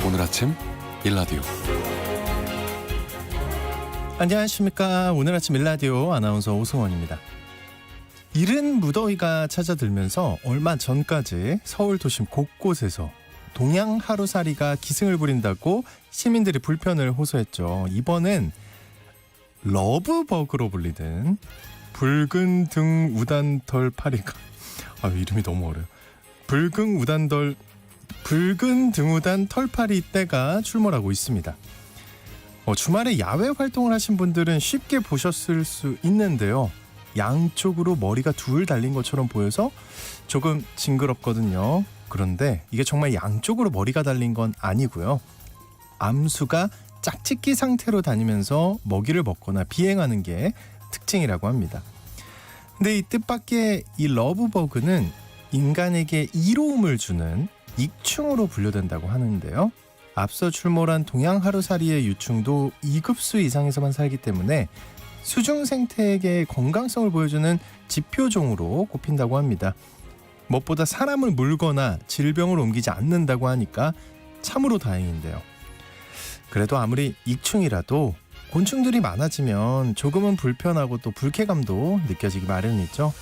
오늘 아침 일라디오. 안녕하십니까. 오늘 아침 일라디오 아나운서 오승원입니다. 이른 무더위가 찾아들면서 얼마 전까지 서울 도심 곳곳에서 동양 하루살이가 기승을 부린다고 시민들이 불편을 호소했죠. 이번엔 러브버그로 불리는 붉은 등 우단털 파리가 이름이 너무 어려요. 붉은 등우단 털파리 떼가 출몰하고 있습니다. 주말에 야외 활동을 하신 분들은 쉽게 보셨을 수 있는데요. 양쪽으로 머리가 둘 달린 것처럼 보여서 조금 징그럽거든요. 그런데 이게 정말 양쪽으로 머리가 달린 건 아니고요. 암수가 짝짓기 상태로 다니면서 먹이를 먹거나 비행하는 게 특징이라고 합니다. 근데 이 뜻밖의 이 러브버그는 인간에게 이로움을 주는 익충으로 분류된다고 하는데요. 앞서 출몰한 동양 하루살이의 유충도 2급수 이상에서만 살기 때문에 수중 생태계의 건강성을 보여주는 지표종으로 꼽힌다고 합니다. 무엇보다 사람을 물거나 질병을 옮기지 않는다고 하니까 참으로 다행인데요. 그래도 아무리 익충이라도 곤충들이 많아지면 조금은 불편하고 또 불쾌감도 느껴지기 마련이죠.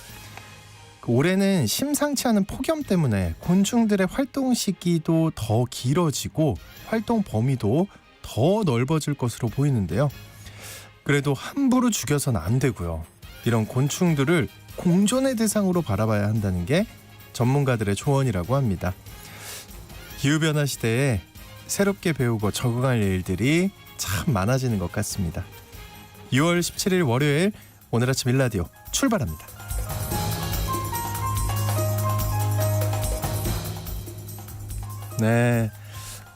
올해는 심상치 않은 폭염 때문에 곤충들의 활동 시기도 더 길어지고 활동 범위도 더 넓어질 것으로 보이는데요. 그래도 함부로 죽여서는 안 되고요. 이런 곤충들을 공존의 대상으로 바라봐야 한다는 게 전문가들의 조언이라고 합니다. 기후변화 시대에 새롭게 배우고 적응할 일들이 참 많아지는 것 같습니다. 6월 17일 월요일 오늘 아침 일라디오 출발합니다. 네,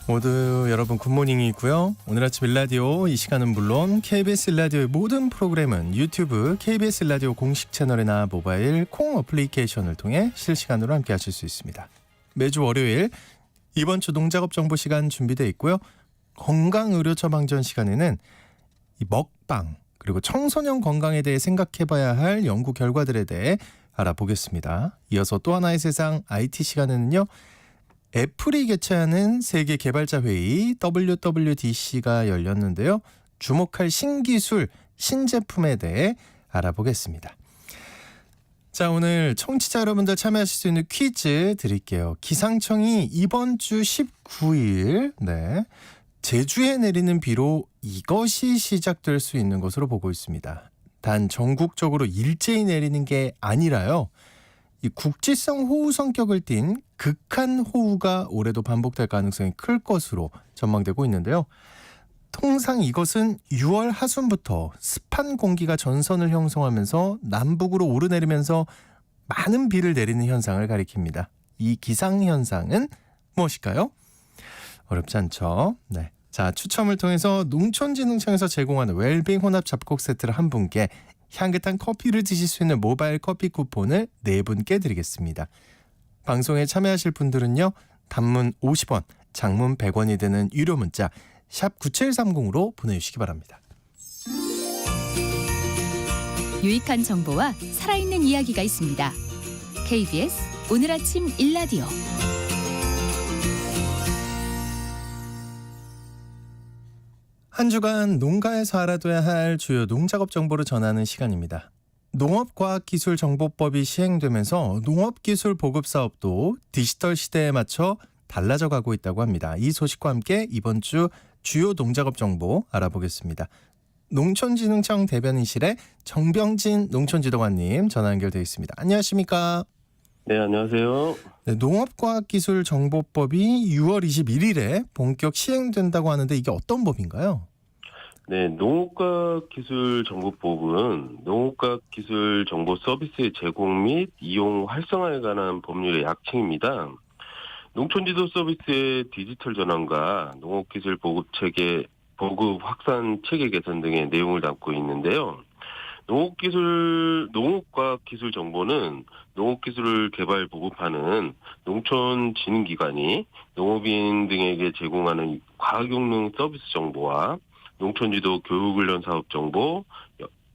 모두 여러분 굿모닝이고요. 오늘 아침 일라디오 이 시간은 물론 KBS 일라디오의 모든 프로그램은 유튜브 KBS 일라디오 공식 채널이나 모바일 콩 어플리케이션을 통해 실시간으로 함께 하실 수 있습니다. 매주 월요일 이번 주 농작업 정보 시간 준비되어 있고요. 건강의료처방전 시간에는 이 먹방 그리고 청소년 건강에 대해 생각해봐야 할 연구 결과들에 대해 알아보겠습니다. 이어서 또 하나의 세상 IT 시간에는요. 애플이 개최하는 세계 개발자 회의 WWDC가 열렸는데요. 주목할 신기술, 신제품에 대해 알아보겠습니다. 자, 오늘 청취자 여러분들 참여하실 수 있는 퀴즈 드릴게요. 기상청이 이번 주 19일 제주에 내리는 비로 이것이 시작될 수 있는 것으로 보고 있습니다. 단 전국적으로 일제히 내리는 게 아니라요. 이 국지성 호우 성격을 띤 극한 호우가 올해도 반복될 가능성이 클 것으로 전망되고 있는데요. 통상 이것은 6월 하순부터 습한 공기가 전선을 형성하면서 남북으로 오르내리면서 많은 비를 내리는 현상을 가리킵니다. 이 기상현상은 무엇일까요? 어렵지 않죠? 네. 자, 추첨을 통해서 농촌진흥청에서 제공하는 웰빙 혼합 잡곡 세트를 한 분께 향긋한 커피를 드실 수 있는 모바일 커피 쿠폰을 4분께 드리겠습니다. 방송에 참여하실 분들은요. 단문 50원, 장문 100원이 되는 유료 문자 샵 9730으로 보내주시기 바랍니다. 유익한 정보와 살아있는 이야기가 있습니다. KBS 오늘 아침 일라디오. 한 주간 농가에서 알아둬야 할 주요 농작업 정보를 전하는 시간입니다. 농업과학기술정보법이 시행되면서 농업기술 보급사업도 디지털 시대에 맞춰 달라져 가고 있다고 합니다. 이 소식과 함께 이번 주 주요 농작업 정보 알아보겠습니다. 농촌진흥청 대변인실의 정병진 농촌지도관님 전화 연결되어 있습니다. 안녕하십니까? 네, 안녕하세요. 네, 농업과학기술정보법이 6월 21일에 본격 시행된다고 하는데 이게 어떤 법인가요? 네, 농업과학기술정보법은 농업과학기술정보 서비스의 제공 및 이용 활성화에 관한 법률의 약칭입니다. 농촌지도 서비스의 디지털 전환과 농업기술 보급 확산 체계 개선 등의 내용을 담고 있는데요. 농업과학기술 정보는 농업기술을 개발 보급하는 농촌진흥기관이 농업인 등에게 제공하는 과학용농 서비스 정보와 농촌지도 교육훈련 사업 정보,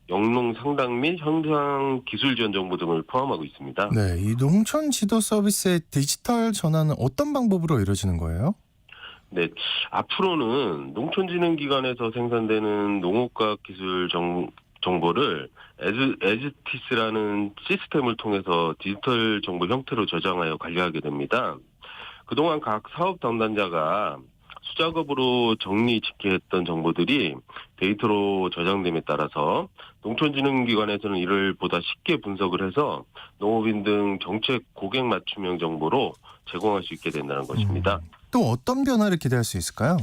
영농 상담 및 현장 기술 지원 정보 등을 포함하고 있습니다. 네, 이 농촌지도 서비스의 디지털 전환은 어떤 방법으로 이루어지는 거예요? 네, 앞으로는 농촌진흥기관에서 생산되는 농업과학 기술 정보를 에즈티스라는 시스템을 통해서 디지털 정보 형태로 저장하여 관리하게 됩니다. 그동안 각 사업 담당자가 수작업으로 정리 집계했던 정보들이 데이터로 저장됨에 따라서 농촌진흥기관에서는 이를 보다 쉽게 분석을 해서 농업인 등 정책 고객 맞춤형 정보로 제공할 수 있게 된다는 것입니다. 또 어떤 변화를 기대할 수 있을까요?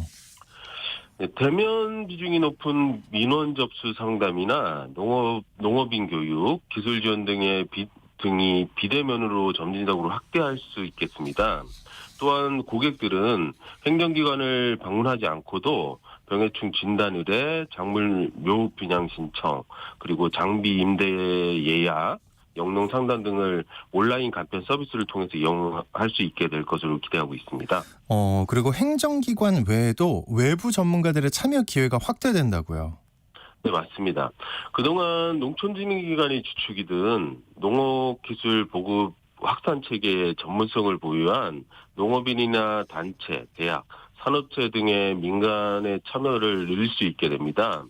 네, 대면 비중이 높은 민원 접수 상담이나 농업인 교육, 기술 지원 등이 비대면으로 점진적으로 확대할 수 있겠습니다. 또한 고객들은 행정기관을 방문하지 않고도 병해충 진단 의뢰, 작물 묘 분양 신청, 그리고 장비 임대 예약, 영농 상담 등을 온라인 간편 서비스를 통해서 이용할 수 있게 될 것으로 기대하고 있습니다. 그리고 행정기관 외에도 외부 전문가들의 참여 기회가 확대된다고요. 네, 맞습니다. 그동안 농촌진흥기관이 주축이든 농업기술 보급 확산 체계의 전문성을 보유한 농업인이나 단체, 대학, 산업체 등의 민간의 참여를 늘릴 수 있게 됩니다.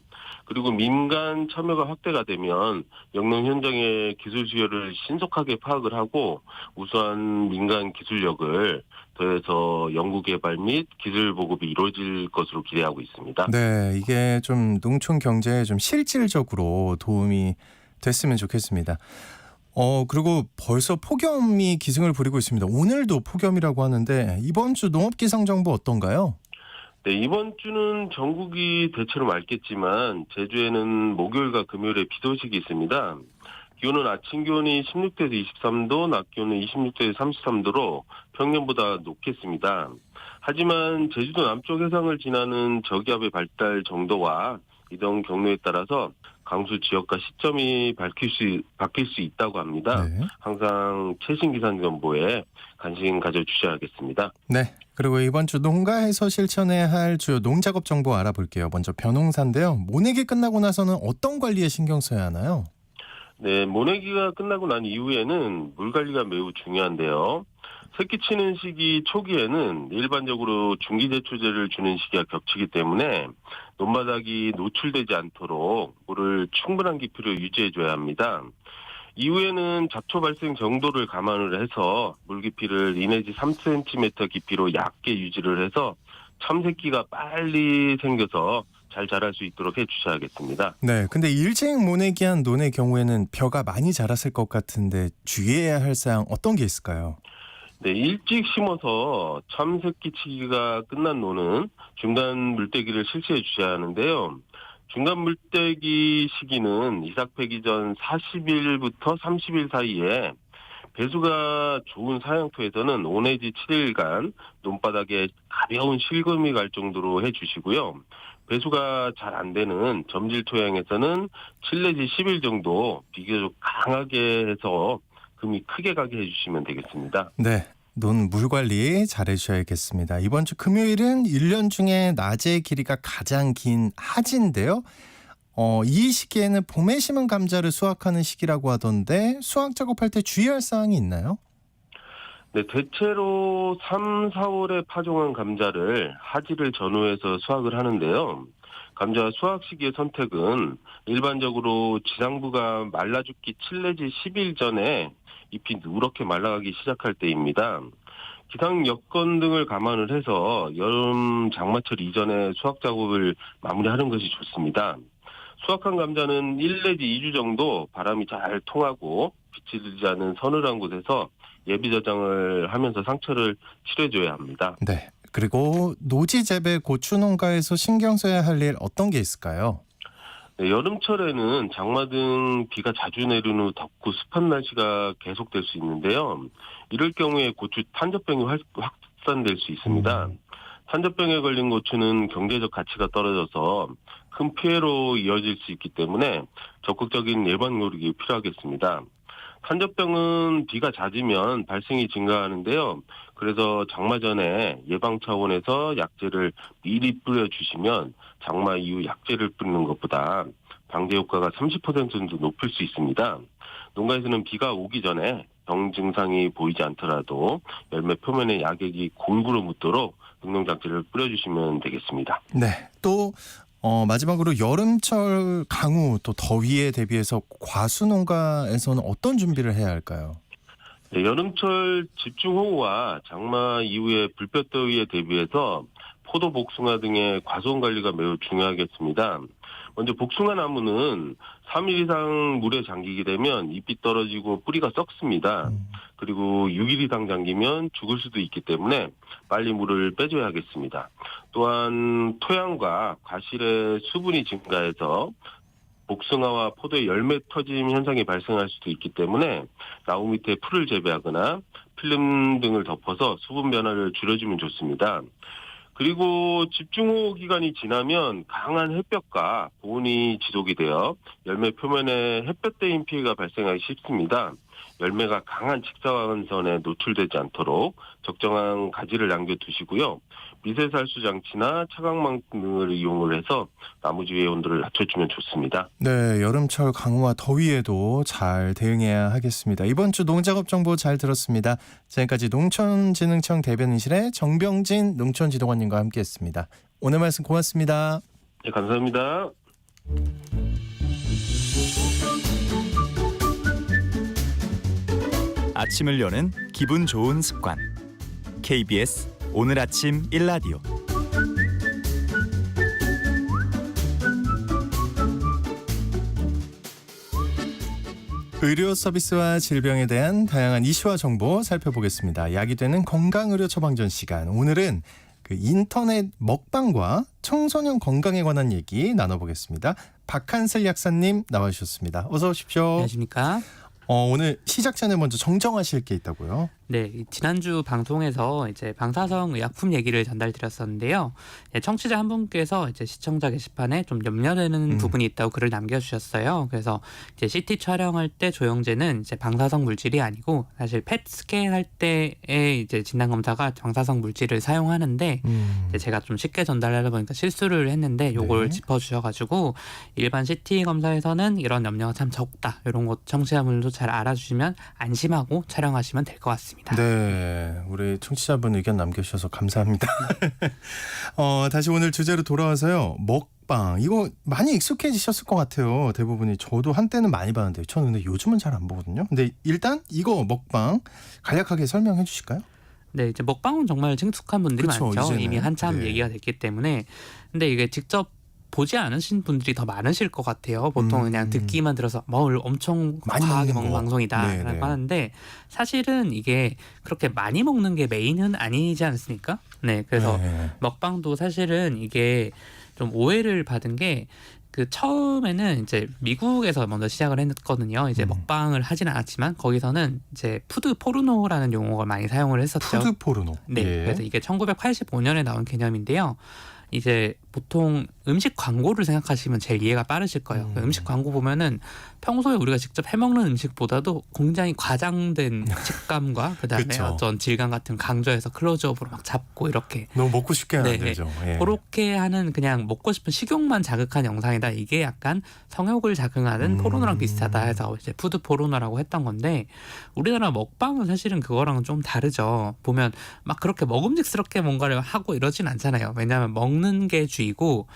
그리고 민간 참여가 확대가 되면 영농 현장의 기술 수요를 신속하게 파악을 하고 우수한 민간 기술력을 더해서 연구개발 및 기술 보급이 이루어질 것으로 기대하고 있습니다. 네, 이게 좀 농촌 경제에 좀 실질적으로 도움이 됐으면 좋겠습니다. 그리고 벌써 폭염이 기승을 부리고 있습니다. 오늘도 폭염이라고 하는데 이번 주 농업기상 정보 어떤가요? 네, 이번 주는 전국이 대체로 맑겠지만 제주에는 목요일과 금요일에 비 소식이 있습니다. 기온은 아침 기온이 16도에서 23도, 낮 기온은 26도에서 33도로 평년보다 높겠습니다. 하지만 제주도 남쪽 해상을 지나는 저기압의 발달 정도와 이동 경로에 따라서 강수 지역과 시점이 바뀔 수 있다고 합니다. 네. 항상 최신 기상 정보에 관심 가져주셔야겠습니다. 네. 그리고 이번 주 농가에서 실천해야 할 주요 농작업 정보 알아볼게요. 먼저 벼농사인데요. 모내기 끝나고 나서는 어떤 관리에 신경 써야 하나요? 네, 모내기가 끝나고 난 이후에는 물 관리가 매우 중요한데요. 새끼 치는 시기 초기에는 일반적으로 중기제초제를 주는 시기가 겹치기 때문에 논바닥이 노출되지 않도록 물을 충분한 깊이로 유지해줘야 합니다. 이후에는 잡초 발생 정도를 감안을 해서 물 깊이를 2 내지 3cm 깊이로 얇게 유지를 해서 참새끼가 빨리 생겨서 잘 자랄 수 있도록 해주셔야겠습니다. 네. 근데 일찍 모내기한 논의 경우에는 벼가 많이 자랐을 것 같은데 주의해야 할 사항 어떤 게 있을까요? 네, 일찍 심어서 참새끼 치기가 끝난 논은 중간 물때기를 실시해 주셔야 하는데요. 중간 물때기 시기는 이삭패기 전 40일부터 30일 사이에 배수가 좋은 사양토에서는 5 내지 7일간 논바닥에 가벼운 실금이 갈 정도로 해주시고요. 배수가 잘 안 되는 점질 토양에서는 7 내지 10일 정도 비교적 강하게 해서 금이 크게 가게 해주시면 되겠습니다. 네. 논 물 관리 잘 해주셔야겠습니다. 이번 주 금요일은 1년 중에 낮의 길이가 가장 긴 하지인데요. 이 시기에는 봄에 심은 감자를 수확하는 시기라고 하던데 수확 작업할 때 주의할 사항이 있나요? 네, 대체로 3, 4월에 파종한 감자를 하지를 전후해서 수확을 하는데요. 감자 수확 시기의 선택은 일반적으로 지상부가 말라 죽기 7 내지 10일 전에 잎이 누렇게 말라가기 시작할 때입니다. 기상 여건 등을 감안을 해서 여름 장마철 이전에 수확 작업을 마무리하는 것이 좋습니다. 수확한 감자는 1 내지 2주 정도 바람이 잘 통하고 빛이 들지 않은 서늘한 곳에서 예비 저장을 하면서 상처를 칠해줘야 합니다. 네. 그리고 노지 재배 고추 농가에서 신경 써야 할 일 어떤 게 있을까요? 네, 여름철에는 장마 등 비가 자주 내린 후 덥고 습한 날씨가 계속될 수 있는데요. 이럴 경우에 고추 탄저병이 확산될 수 있습니다. 탄저병에 걸린 고추는 경제적 가치가 떨어져서 큰 피해로 이어질 수 있기 때문에 적극적인 예방 노력이 필요하겠습니다. 탄저병은 비가 잦으면 발생이 증가하는데요. 그래서 장마 전에 예방 차원에서 약제를 미리 뿌려주시면 장마 이후 약제를 뿌리는 것보다 방제 효과가 30% 정도 높일 수 있습니다. 농가에서는 비가 오기 전에 병 증상이 보이지 않더라도 열매 표면에 약액이 골고루 묻도록 능농장치를 뿌려주시면 되겠습니다. 네. 또 마지막으로 여름철 강우 또 더위에 대비해서 과수농가에서는 어떤 준비를 해야 할까요? 네, 여름철 집중호우와 장마 이후의 불볕더위에 대비해서 포도, 복숭아 등의 과수원 관리가 매우 중요하겠습니다. 먼저 복숭아 나무는 3일 이상 물에 잠기게 되면 잎이 떨어지고 뿌리가 썩습니다. 그리고 6일 이상 잠기면 죽을 수도 있기 때문에 빨리 물을 빼줘야 하겠습니다. 또한 토양과 과실의 수분이 증가해서 복숭아와 포도의 열매 터짐 현상이 발생할 수도 있기 때문에 나무 밑에 풀을 재배하거나 필름 등을 덮어서 수분 변화를 줄여주면 좋습니다. 그리고 집중호우 기간이 지나면 강한 햇볕과 고온이 지속이 되어 열매 표면에 햇볕 대인 피해가 발생하기 쉽습니다. 열매가 강한 직사광선에 노출되지 않도록 적정한 가지를 남겨두시고요. 미세살수 장치나 차광망 등을 이용을 해서 나무 주위의 온도를 낮춰주면 좋습니다. 네, 여름철 강우와 더위에도 잘 대응해야 하겠습니다. 이번 주 농작업 정보 잘 들었습니다. 지금까지 농촌진흥청 대변인실의 정병진 농촌지도관님과 함께했습니다. 오늘 말씀 고맙습니다. 네, 감사합니다. 아침을 여는 기분 좋은 습관. KBS 오늘 아침 1라디오. 의료 서비스와 질병에 대한 다양한 이슈와 정보 살펴보겠습니다. 약이 되는 건강의료 처방전 시간. 오늘은 인터넷 먹방과 청소년 건강에 관한 얘기 나눠보겠습니다. 박한슬 약사님 나와주셨습니다. 어서 오십시오. 안녕하십니까? 오늘 시작 전에 먼저 정정하실 게 있다고요? 네, 지난주 방송에서 이제 방사성 의약품 얘기를 전달드렸었는데요. 청취자 한 분께서 이제 시청자 게시판에 좀 염려되는 부분이 있다고 글을 남겨주셨어요. 그래서 이제 CT 촬영할 때 조영제는 이제 방사성 물질이 아니고 사실 펫 스캔 할 때의 이제 진단 검사가 방사성 물질을 사용하는데 이제 제가 좀 쉽게 전달하다 보니까 실수를 했는데 요걸 짚어주셔가지고 일반 CT 검사에서는 이런 염려가 참 적다. 이런 것 청취자분들도 잘 알아주시면 안심하고 촬영하시면 될 것 같습니다. 네, 우리 청취자분 의견 남겨주셔서 감사합니다. 다시 오늘 주제로 돌아와서요. 먹방 이거 많이 익숙해지셨을 것 같아요. 대부분이. 저도 한때는 많이 봤는데 저는 근데 요즘은 잘 안 보거든요. 근데 일단 이거 먹방 간략하게 설명해 주실까요? 네, 이제 먹방은 정말 친숙한 분들이 그렇죠, 많죠. 이제는. 이미 한참 네. 얘기가 됐기 때문에. 근데 이게 직접 보지 않으신 분들이 더 많으실 것 같아요. 보통 그냥 듣기만 들어서 뭘 엄청 많이 과하게 먹는 먹는 거. 방송이다라고 네, 네. 하는데 사실은 이게 그렇게 많이 먹는 게 메인은 아니지 않습니까? 네, 그래서 네. 먹방도 사실은 이게 좀 오해를 받은 게 그 처음에는 이제 미국에서 먼저 시작을 했거든요. 이제 먹방을 하진 않았지만 거기서는 이제 푸드 포르노라는 용어를 많이 사용을 했었죠. 푸드 포르노. 네, 예. 그래서 이게 1985년에 나온 개념인데요. 이제 보통 음식 광고를 생각하시면 제일 이해가 빠르실 거예요. 음식 광고 보면은 평소에 우리가 직접 해먹는 음식보다도 굉장히 과장된 식감과 그다음에 그쵸. 어떤 질감 같은 강조해서 클로즈업으로 막 잡고 이렇게 너무 먹고 싶게 네, 만들죠. 예. 그렇게 하는 그냥 먹고 싶은 식욕만 자극한 영상이다. 이게 약간 성욕을 자극하는 포르노랑 비슷하다 해서 이제 푸드 포르노라고 했던 건데 우리나라 먹방은 사실은 그거랑은 좀 다르죠. 보면 막 그렇게 먹음직스럽게 뭔가를 하고 이러진 않잖아요. 왜냐하면 먹는 게 주이고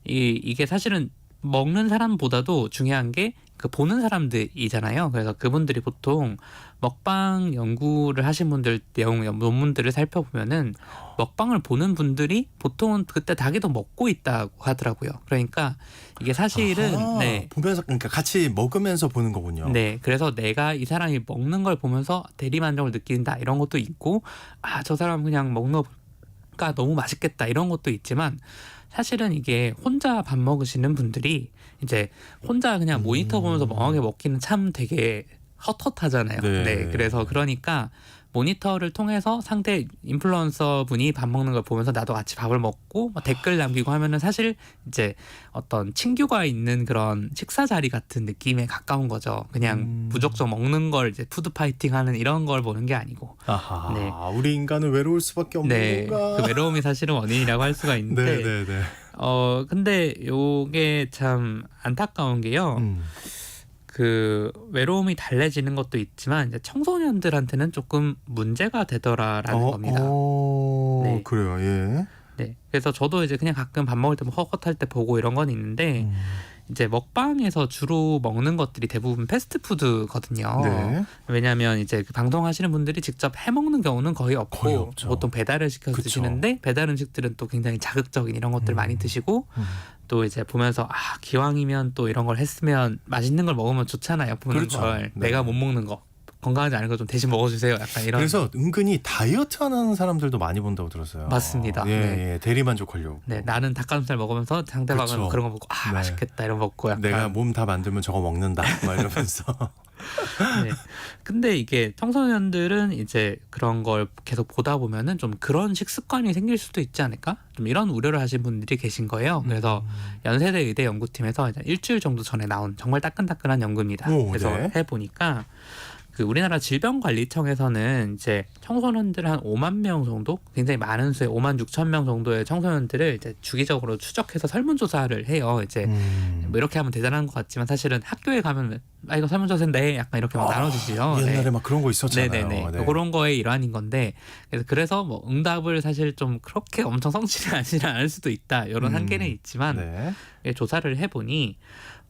이게 사실은 먹는 사람보다도 중요한 게 그 보는 사람들이잖아요. 그래서 그분들이 보통 먹방 연구를 하신 분들 내용 논문들을 살펴보면은 먹방을 보는 분들이 보통은 그때 닭이도 먹고 있다고 하더라고요. 그러니까 이게 사실은 아하, 네. 보면서 그러니까 같이 먹으면서 보는 거군요. 네, 그래서 내가 이 사람이 먹는 걸 보면서 대리만족을 느낀다 이런 것도 있고, 아, 저 사람 그냥 먹는 거가 너무 맛있겠다 이런 것도 있지만 사실은 이게 혼자 밥 먹으시는 분들이 이제 혼자 그냥 모니터 보면서 멍하게 먹기는 참 되게 헛헛하잖아요. 네. 네, 그래서 그러니까 모니터를 통해서 상대 인플루언서 분이 밥 먹는 걸 보면서 나도 같이 밥을 먹고 막 댓글 남기고 하면은 사실 이제 어떤 친교가 있는 그런 식사 자리 같은 느낌에 가까운 거죠. 그냥 무조건 먹는 걸 이제 푸드 파이팅 하는 이런 걸 보는 게 아니고. 아하, 네. 우리 인간은 외로울 수밖에 없는 네. 건가? 그 외로움이 사실은 원인이라고 할 수가 있는데 네, 네, 네. 근데 요게 참 안타까운 게요. 그 외로움이 달래지는 것도 있지만 이제 청소년들한테는 조금 문제가 되더라라는 겁니다. 네. 그래요. 예. 네. 그래서 저도 이제 그냥 가끔 밥 먹을 때 뭐 헛헛할 때 보고 이런 건 있는데 이제 먹방에서 주로 먹는 것들이 대부분 패스트푸드거든요. 네. 왜냐하면 이제 그 방송하시는 분들이 직접 해 먹는 경우는 거의 없고 거의 없죠. 보통 배달을 시켜서 그쵸. 드시는데 배달 음식들은 또 굉장히 자극적인 이런 것들 많이 드시고 또 이제 보면서 기왕이면 또 이런 걸 했으면 맛있는 걸 먹으면 좋잖아요. 보는 그렇죠. 걸 네. 내가 못 먹는 거 건강하지 않은 거 좀 대신 먹어주세요. 약간 이런. 그래서 은근히 다이어트 하는 사람들도 많이 본다고 들었어요. 맞습니다. 예, 네. 예. 대리만족하려고. 네, 나는 닭가슴살 먹으면서 상대방은 그렇죠. 그런 거 먹고 네. 맛있겠다 이런 거 먹고 약간. 내가 몸 다 만들면 저거 먹는다. 막 이러면서. 네. 근데 이게 청소년들은 이제 그런 걸 계속 보다 보면은 좀 그런 식습관이 생길 수도 있지 않을까? 좀 이런 우려를 하신 분들이 계신 거예요. 그래서 연세대 의대 연구팀에서 이제 일주일 정도 전에 나온 정말 따끈따끈한 연구입니다. 오, 그래서 네. 해보니까 그 우리나라 질병관리청에서는 이제 청소년들 한 5만 명 정도, 굉장히 많은 수의 5만 6천 명 정도의 청소년들을 이제 주기적으로 추적해서 설문조사를 해요. 이제 뭐 이렇게 하면 대단한 것 같지만 사실은 학교에 가면 이거 설문조사인데 약간 이렇게 막 나눠주시죠. 옛날에 네. 막 그런 거 있었잖아요. 네네네. 네. 그런 거의 일환인 건데 그래서 뭐 응답을 사실 좀 그렇게 엄청 성실하지 않을 수도 있다. 이런 한계는 있지만 네. 조사를 해보니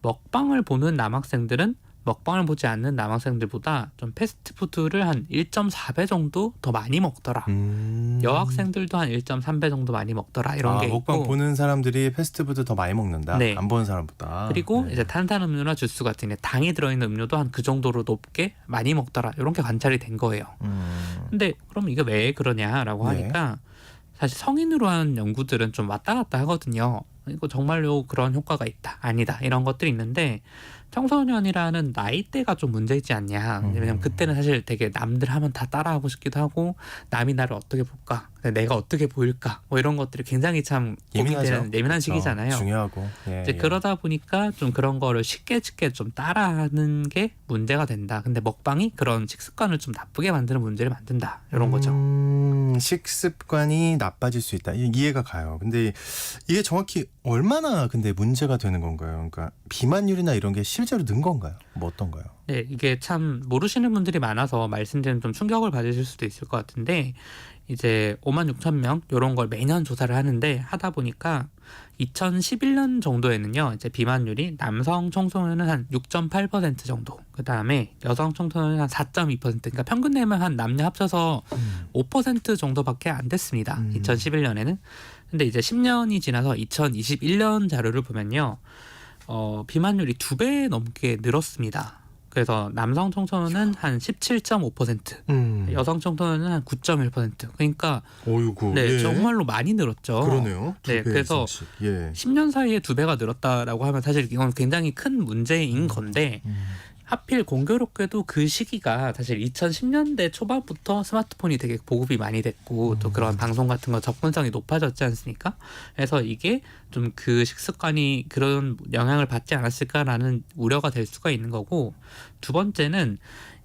먹방을 보는 남학생들은 먹방을 보지 않는 남학생들보다 좀 패스트푸드를 한 1.4배 정도 더 많이 먹더라. 여학생들도 한 1.3배 정도 많이 먹더라. 이런 게 먹방 있고. 보는 사람들이 패스트푸드 더 많이 먹는다. 네. 안 보는 사람보다. 그리고 네. 이제 탄산음료나 주스 같은 게 당이 들어있는 음료도 한 그 정도로 높게 많이 먹더라. 이런 게 관찰이 된 거예요. 근데 그럼 이게 왜 그러냐라고 네. 하니까 사실 성인으로 한 연구들은 좀 왔다 갔다 하거든요. 이거 정말로 그런 효과가 있다, 아니다 이런 것들이 있는데 청소년이라는 나이대가 좀 문제있지 않냐. 왜냐면 그때는 사실 되게 남들 하면 다 따라하고 싶기도 하고 남이 나를 어떻게 볼까, 내가 어떻게 보일까 뭐 이런 것들이 굉장히 참 고민되는 예민한 시기잖아요. 중요하고. 예, 이제 예. 그러다 보니까 좀 그런 거를 쉽게 좀 따라하는 게 문제가 된다. 근데 먹방이 그런 식습관을 좀 나쁘게 만드는 문제를 만든다. 이런 거죠. 식습관이 나빠질 수 있다. 이해가 가요. 근데 이게 정확히 얼마나 근데 문제가 되는 건가요? 그러니까 비만율이나 이런 게 실제로 는 건가요? 뭐 어떤가요? 네, 이게 참 모르시는 분들이 많아서 말씀드리면 좀 충격을 받으실 수도 있을 것 같은데 이제 5만 6천 명 이런 걸 매년 조사를 하는데 하다 보니까 2011년 정도에는요, 이제 비만율이 남성 청소년은 한 6.8% 정도, 그 다음에 여성 청소년은 한 4.2%, 그러니까 평균 내면 한 남녀 합쳐서 5% 정도밖에 안 됐습니다. 2011년에는. 근데 이제 10년이 지나서 2021년 자료를 보면요, 비만율이 2배 넘게 늘었습니다. 그래서 남성 청소년은 한 17.5%, 여성 청소년은 한 9.1%. 그러니까 어이구. 네, 예. 정말로 많이 늘었죠. 그러네요. 네, 그래서 예. 10년 사이에 2배가 늘었다라고 하면 사실 이건 굉장히 큰 문제인 건데 하필 공교롭게도 그 시기가 사실 2010년대 초반부터 스마트폰이 되게 보급이 많이 됐고 또 그런 방송 같은 거 접근성이 높아졌지 않습니까? 그래서 이게 좀 그 식습관이 그런 영향을 받지 않았을까라는 우려가 될 수가 있는 거고, 두 번째는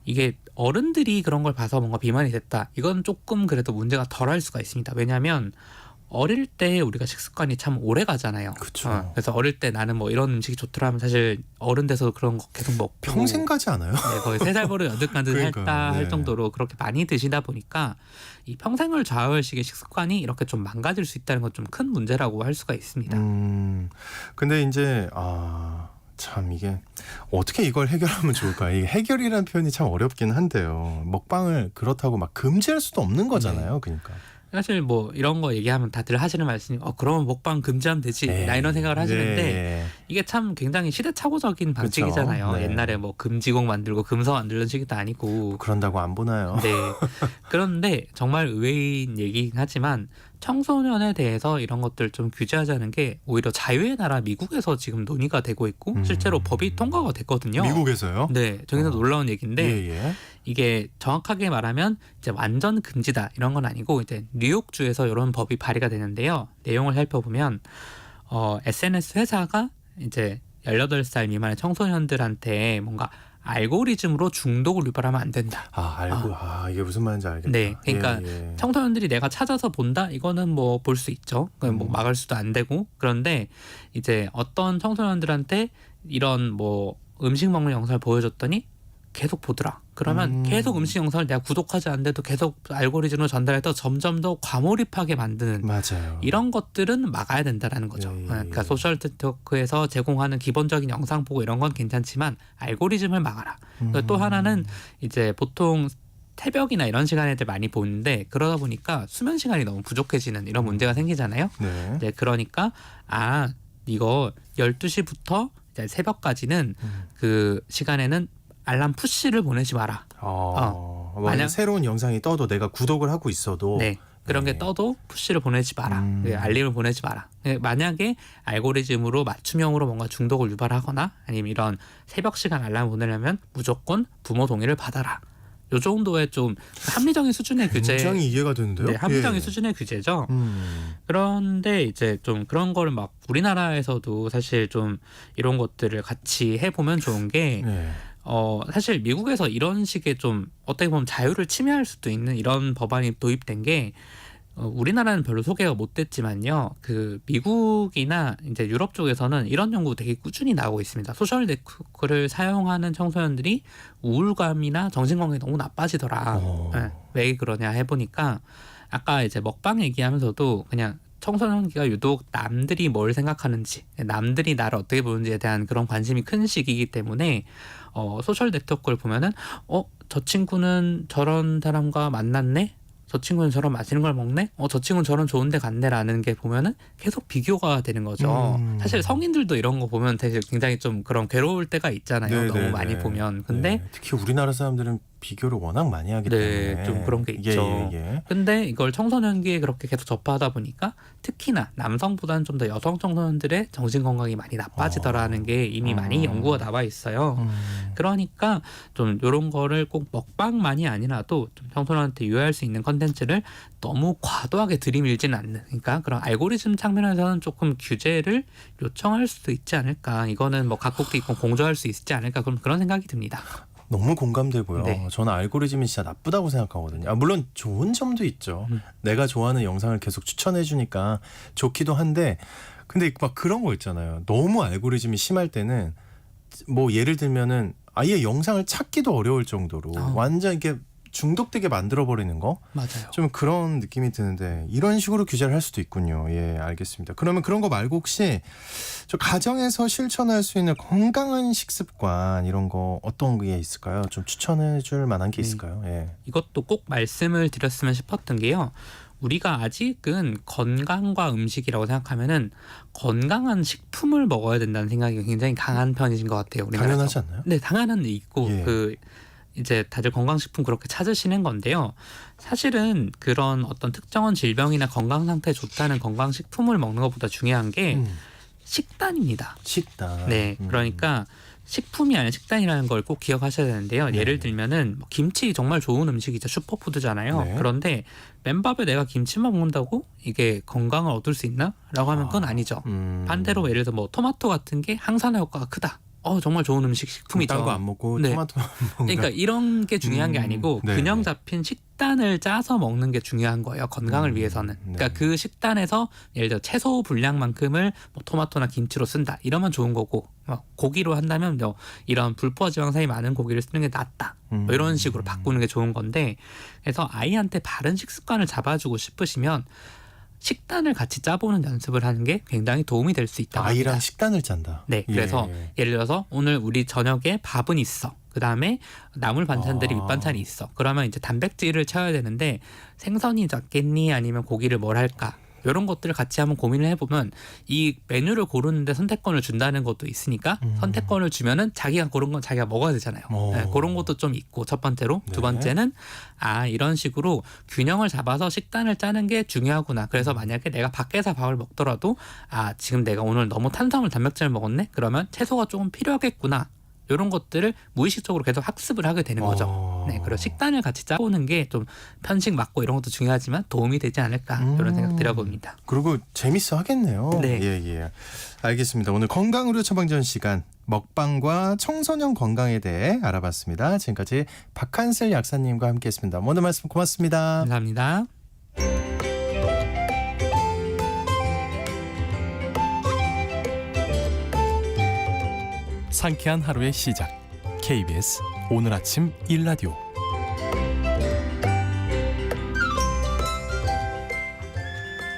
이게 어른들이 그런 걸 봐서 뭔가 비만이 됐다, 이건 조금 그래도 문제가 덜할 수가 있습니다. 왜냐하면 어릴 때 우리가 식습관이 참 오래 가잖아요. 그쵸. 그래서 어릴 때 나는 뭐 이런 음식이 좋더라 하면 사실 어른 돼서 그런 거 계속 먹고 평생 가지 않아요? 네, 거의 3살 버릇 8간듯 그러니까요. 할다 네. 할 정도로 그렇게 많이 드시다 보니까 이 평생을 좌우할 식의 식습관이 이렇게 좀 망가질 수 있다는 건 좀 큰 문제라고 할 수가 있습니다. 근데 이제 참 이게 어떻게 이걸 해결하면 좋을까? 이 해결이라는 표현이 참 어렵긴 한데요. 먹방을 그렇다고 막 금지할 수도 없는 거잖아요. 그러니까. 사실 뭐 이런 거 얘기하면 다들 하시는 말씀이 그러면 먹방 금지하면 되지 나 이런 생각을 하시는데 예. 이게 참 굉장히 시대착오적인 방식이잖아요. 그쵸. 네. 옛날에 뭐 금지곡 만들고 금서 만들던 시기도 아니고. 그런다고 안 보나요? 네. 그런데 정말 의외인 얘기긴 하지만 청소년에 대해서 이런 것들 좀 규제하자는 게 오히려 자유의 나라 미국에서 지금 논의가 되고 있고 실제로 법이 통과가 됐거든요. 미국에서요? 네, 저기서 놀라운 얘기인데 예. 이게 정확하게 말하면 이제 완전 금지다 이런 건 아니고 이제 뉴욕주에서 이런 법이 발의가 되는데요. 내용을 살펴보면 SNS 회사가 이제 18살 미만의 청소년들한테 뭔가 알고리즘으로 중독을 유발하면 안 된다. 이게 무슨 말인지 알겠다. 네, 그러니까 예. 청소년들이 내가 찾아서 본다? 이거는 뭐 볼 수 있죠. 뭐 막을 수도 안 되고. 그런데 이제 어떤 청소년들한테 이런 뭐 음식 먹는 영상을 보여줬더니 계속 보더라. 그러면 계속 음식 영상을 내가 구독하지 않는데도 계속 알고리즘으로 전달해서 점점 더 과몰입하게 만드는 맞아요. 이런 것들은 막아야 된다라는 거죠. 예, 예, 그러니까 예. 소셜 네트워크에서 제공하는 기본적인 영상 보고 이런 건 괜찮지만 알고리즘을 막아라. 그리고 또 하나는 이제 보통 새벽이나 이런 시간에들 많이 보는데 그러다 보니까 수면 시간이 너무 부족해지는 이런 문제가 생기잖아요. 네. 이제 그러니까 이거 12시부터 이제 새벽까지는 그 시간에는 알람 푸시를 보내지 마라. 만약 새로운 영상이 떠도 내가 구독을 하고 있어도 네. 그런 네. 게 떠도 푸시를 보내지 마라. 알림을 보내지 마라. 만약에 알고리즘으로 맞춤형으로 뭔가 중독을 유발하거나 아니면 이런 새벽 시간 알람을 보내려면 무조건 부모 동의를 받아라. 요 정도의 좀 합리적인 수준의 규제. 굉장히 이해가 되는데요. 네, 합리적인 예. 수준의 규제죠. 그런데 이제 좀 그런 거를 막 우리나라에서도 사실 좀 이런 것들을 같이 해보면 좋은 게 네. 사실 미국에서 이런 식의 좀 어떻게 보면 자유를 침해할 수도 있는 이런 법안이 도입된 게 우리나라는 별로 소개가 못 됐지만요. 그 미국이나 이제 유럽 쪽에서는 이런 연구 되게 꾸준히 나오고 있습니다. 소셜 네트워크를 사용하는 청소년들이 우울감이나 정신건강이 너무 나빠지더라. 네, 왜 그러냐 해보니까 아까 이제 먹방 얘기하면서도 그냥 청소년기가 유독 남들이 뭘 생각하는지, 남들이 나를 어떻게 보는지에 대한 그런 관심이 큰 시기이기 때문에 소셜 네트워크를 보면은 저 친구는 저런 사람과 만났네? 저 친구는 저런 맛있는 걸 먹네? 저 친구는 저런 좋은 데 갔네라는 게 보면은 계속 비교가 되는 거죠. 사실 성인들도 이런 거 보면 되게 굉장히 좀 그런 괴로울 때가 있잖아요. 네, 너무 네, 많이 네. 보면. 근데 네. 특히 우리나라 사람들은 비교를 워낙 많이 하기 때문에 좀 그런 게 있죠. 예. 근데 이걸 청소년기에 그렇게 계속 접하다 보니까 특히나 남성보다는 좀 더 여성 청소년들의 정신건강이 많이 나빠지더라는 게 이미 많이 연구가 나와 있어요. 그러니까 좀 이런 거를 꼭 먹방만이 아니라도 좀 청소년한테 유해할 수 있는 컨텐츠를 너무 과도하게 들이밀지는 않는, 그러니까 그런 알고리즘 측면에서는 조금 규제를 요청할 수도 있지 않을까. 이거는 뭐 각국도 있고 공조할 수 있지 않을까. 그런 생각이 듭니다. 너무 공감되고요. 네. 저는 알고리즘이 진짜 나쁘다고 생각하거든요. 물론 좋은 점도 있죠. 내가 좋아하는 영상을 계속 추천해 주니까 좋기도 한데 근데 막 그런 거 있잖아요. 너무 알고리즘이 심할 때는 뭐 예를 들면은 아예 영상을 찾기도 어려울 정도로 완전 이렇게 중독되게 만들어버리는 거? 맞아요. 좀 그런 느낌이 드는데 이런 식으로 규제를 할 수도 있군요. 예, 알겠습니다. 그러면 그런 거 말고 혹시 저 가정에서 실천할 수 있는 건강한 식습관 이런 거 어떤 게 있을까요? 좀 추천해 줄 만한 게 있을까요? 예. 이것도 꼭 말씀을 드렸으면 싶었던 게요. 우리가 아직은 건강과 음식이라고 생각하면은 건강한 식품을 먹어야 된다는 생각이 굉장히 강한 편이신 것 같아요. 우리나라에서. 당연하지 않나요? 네, 당연한 데 있고 예. 이제 다들 건강식품 그렇게 찾으시는 건데요. 사실은 그런 어떤 특정한 질병이나 건강 상태에 좋다는 건강식품을 먹는 것보다 중요한 게 식단입니다. 식단. 네, 그러니까 식품이 아니라 식단이라는 걸 꼭 기억하셔야 되는데요. 네. 예를 들면은 뭐 김치 정말 좋은 음식이죠. 슈퍼푸드잖아요. 네. 그런데 맨밥에 내가 김치만 먹는다고 이게 건강을 얻을 수 있나? 라고 하면 그건 아니죠. 반대로 예를 들어 뭐 토마토 같은 게 항산화 효과가 크다. 정말 좋은 음식 식품이죠. 딴 거 안 먹고 네. 토마토만 먹는다. 그러니까 이런 게 중요한 게 아니고 네, 균형 네. 잡힌 식단을 짜서 먹는 게 중요한 거예요. 건강을 위해서는. 그러니까 네. 그 식단에서 예를 들어 채소 분량만큼을 뭐 토마토나 김치로 쓴다. 이러면 좋은 거고 고기로 한다면 이런 불포화 지방산이 많은 고기를 쓰는 게 낫다. 뭐 이런 식으로 바꾸는 게 좋은 건데 그래서 아이한테 바른 식습관을 잡아주고 싶으시면 식단을 같이 짜보는 연습을 하는 게 굉장히 도움이 될 수 있다고 합니다. 아이랑 식단을 짠다. 네, 그래서 예를 들어서 오늘 우리 저녁에 밥은 있어. 그 다음에 나물 반찬들이 밑반찬이 있어. 그러면 이제 단백질을 채워야 되는데 생선이 낫겠니? 아니면 고기를 뭘 할까? 이런 것들을 같이 한번 고민을 해보면 이 메뉴를 고르는데 선택권을 준다는 것도 있으니까 선택권을 주면은 자기가 고른 건 자기가 먹어야 되잖아요. 네, 그런 것도 좀 있고 첫 번째로 두 번째는 이런 식으로 균형을 잡아서 식단을 짜는 게 중요하구나. 그래서 만약에 내가 밖에서 밥을 먹더라도 지금 내가 오늘 너무 탄수화물 단백질을 먹었네? 그러면 채소가 조금 필요하겠구나. 이런 것들을 무의식적으로 계속 학습을 하게 되는 거죠. 네, 그리고 식단을 같이 짜보는 게 좀 편식 맞고 이런 것도 중요하지만 도움이 되지 않을까 이런 생각 들어봅니다. 그리고 재밌어 하겠네요. 네. 예. 알겠습니다. 오늘 건강의료 처방전 시간 먹방과 청소년 건강에 대해 알아봤습니다. 지금까지 박한슬 약사님과 함께했습니다. 오늘 말씀 고맙습니다. 감사합니다. 상쾌한 하루의 시작. KBS 오늘 아침 일라디오.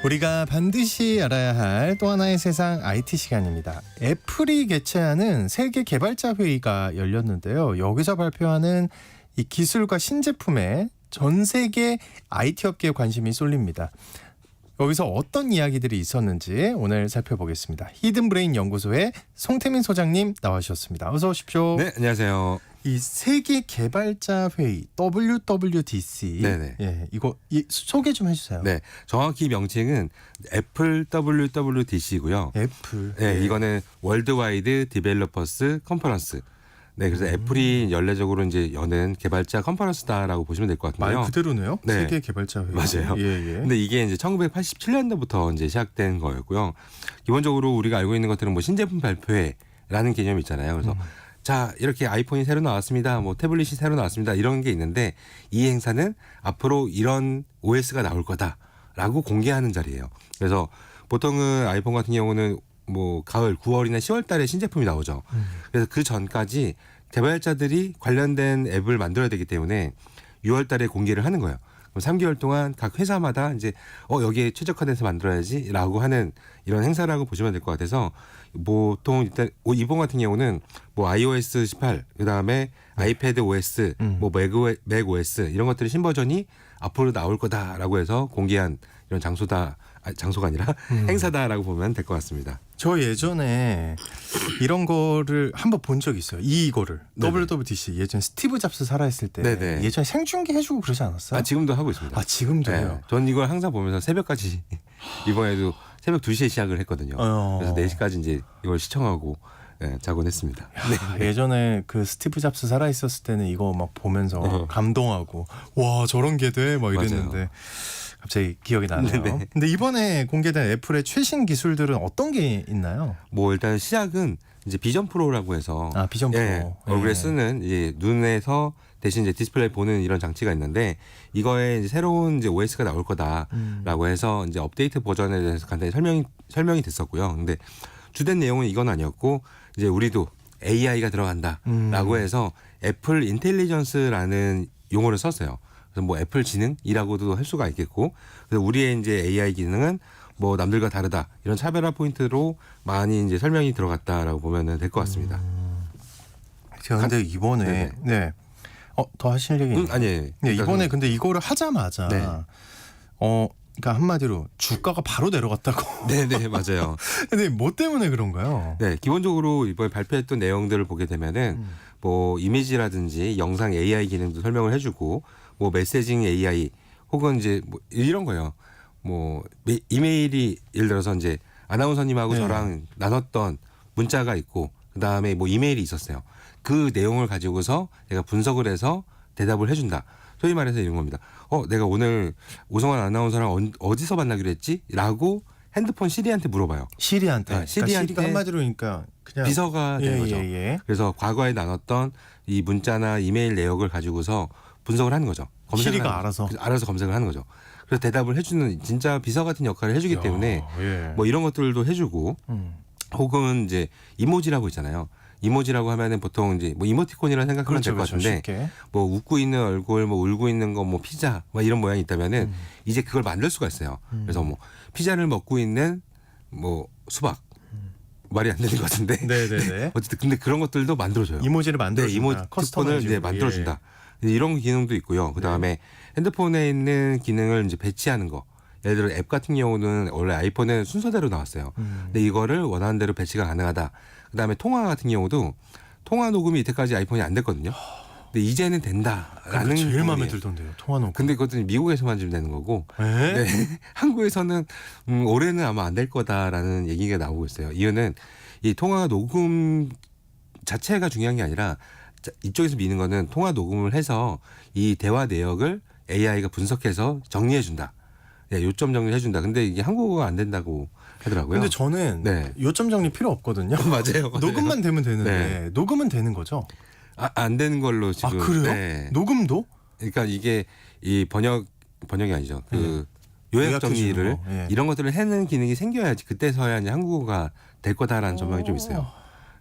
우리가 반드시 알아야 할 또 하나의 세상 IT 시간입니다. 애플이 개최하는 세계 개발자 회의가 열렸는데요. 여기서 발표하는 이 기술과 신제품에 전 세계 IT 업계에 관심이 쏠립니다. 여기서 어떤 이야기들이 있었는지 오늘 살펴보겠습니다. 히든브레인 연구소의 송태민 소장님 나와주셨습니다. 어서 오십시오. 네, 안녕하세요. 이 세계 개발자 회의 WWDC. 네네. 예, 이거 소개 좀 해주세요. 네, 정확히 명칭은 애플 WWDC고요. 애플. 네, 이거는 월드와이드 디벨로퍼스 컨퍼런스. 네, 그래서 애플이 연례적으로 이제 여는 개발자 컨퍼런스다라고 보시면 될 것 같은데요. 말 그대로네요. 네. 세계 개발자 회의. 맞아요. 예, 예. 근데 이게 이제 1987년도부터 이제 시작된 거였고요. 기본적으로 우리가 알고 있는 것들은 뭐 신제품 발표회라는 개념이 있잖아요. 그래서 자, 이렇게 아이폰이 새로 나왔습니다. 뭐 태블릿이 새로 나왔습니다. 이런 게 있는데 이 행사는 앞으로 이런 OS가 나올 거다라고 공개하는 자리예요. 그래서 보통은 아이폰 같은 경우는 뭐 가을 9월이나 10월 달에 신제품이 나오죠. 그래서 그 전까지 개발자들이 관련된 앱을 만들어야 되기 때문에 6월 달에 공개를 하는 거예요. 그럼 3개월 동안 각 회사마다 이제 여기에 최적화돼서 만들어야지라고 하는 이런 행사라고 보시면 될 것 같아서 보통 일단 이번 같은 경우는 뭐 iOS 18 그다음에 아이패드 OS 뭐 맥 OS 이런 것들이 신버전이 앞으로 나올 거다라고 해서 공개한 이런 장소가 아니라 행사다라고 보면 될 것 같습니다. 저 예전에 이런 거를 한번 본 적이 있어요. 이거를 네네. WWDC 예전 스티브 잡스 살아있을 때 네네. 예전에 생중계 해주고 그러지 않았어요? 지금도 하고 있습니다. 지금도요? 네, 전 이걸 항상 보면서 새벽까지 이번에도 새벽 2시에 시작을 했거든요. 그래서 4시까지 이제 이걸 시청하고 자곤 했습니다. 예전에 그 스티브 잡스 살아있었을 때는 이거 막 보면서 감동하고 와 저런 게 돼? 막 이랬는데 맞아요. 갑자기 기억이 나네요. 네네. 근데 이번에 공개된 애플의 최신 기술들은 어떤 게 있나요? 뭐 일단 시작은 이제 비전 프로라고 해서 비전 프로. 예, 얼굴에 쓰는 이제 눈에서 대신 이제 디스플레이 보는 이런 장치가 있는데 이거에 이제 새로운 이제 OS가 나올 거다라고 해서 이제 업데이트 버전에 대해서 간단히 설명이 됐었고요. 근데 주된 내용은 이건 아니었고 이제 우리도 AI가 들어간다라고 해서 애플 인텔리전스라는 용어를 썼어요. 그래서 뭐 애플 지능이라고도 할 수가 있겠고 그래서 우리의 이제 AI 기능은 뭐 남들과 다르다 이런 차별화 포인트로 많이 이제 설명이 들어갔다라고 보면 될 것 같습니다. 제가 근데 이번에 더 하실 얘기 아니에요. 네, 이번에 근데 이거를 하자마자 네. 그러니까 한마디로 주가가 바로 내려갔다고. 네네 맞아요. 근데 뭐 때문에 그런가요? 네 기본적으로 이번에 발표했던 내용들을 보게 되면은 뭐 이미지라든지 영상 AI 기능도 설명을 해주고 뭐 메시징 AI 혹은 이제 뭐 이런 거예요. 뭐 이메일이 예를 들어서 이제 아나운서님하고 네. 저랑 나눴던 문자가 있고 그 다음에 뭐 이메일이 있었어요. 그 내용을 가지고서 내가 분석을 해서 대답을 해준다. 소위 말해서 이런 겁니다. 내가 오늘 오성환 아나운서랑 어디서 만나기로 했지? 라고 핸드폰 시리한테 물어봐요. 시리한테. 시리한테 시리가 한마디로 그러니까 그냥 비서가 되는 거죠. 예. 그래서 과거에 나눴던 이 문자나 이메일 내역을 가지고서 분석을 하는 거죠. 시리가 알아서 검색을 하는 거죠. 그래서 대답을 해주는 진짜 비서 같은 역할을 해주기 때문에 뭐 이런 것들도 해주고 혹은 이제 이모지라고 있잖아요. 이모지라고 하면은 보통 이제 뭐 이모티콘이라 생각하면 될 것 같은데 쉽게. 뭐 웃고 있는 얼굴, 뭐 울고 있는 거, 뭐 피자, 뭐 이런 모양이 있다면은 이제 그걸 만들 수가 있어요. 그래서 뭐 피자를 먹고 있는 뭐 수박 말이 안 되는 것 같은데. 네네네. 어쨌든 근데 그런 것들도 만들어줘요. 이모지를 만들어준다. 이모티콘을 이제 만들어준다. 이런 기능도 있고요. 그 다음에 핸드폰에 있는 기능을 이제 배치하는 거. 예를 들어 앱 같은 경우는 원래 아이폰은 순서대로 나왔어요. 근데 이거를 원하는 대로 배치가 가능하다. 그다음에 통화 같은 경우도 통화 녹음이 이때까지 아이폰이 안 됐거든요. 근데 이제는 된다라는 제일 부분이에요. 마음에 들던데요. 통화 녹음. 근데 그것도 미국에서만 좀 되는 거고 네. 한국에서는 올해는 아마 안 될 거다라는 얘기가 나오고 있어요. 이유는 이 통화 녹음 자체가 중요한 게 아니라 이쪽에서 미는 거는 통화 녹음을 해서 이 대화 내역을 AI가 분석해서 정리해 준다. 요점 정리해 준다. 근데 이게 한국어가 안 된다고 하더라고요. 근데 저는 요점 정리 필요 없거든요. 맞아요. 녹음만 되면 되는데 녹음은 되는 거죠? 안 되는 걸로 지금. 그래요? 네. 녹음도? 그러니까 이게 이 번역이 아니죠. 그 요약 정리를 이런 것들을 해내는 기능이 생겨야지 그때서야 이제 한국어가 될 거다라는 전망이 좀 있어요.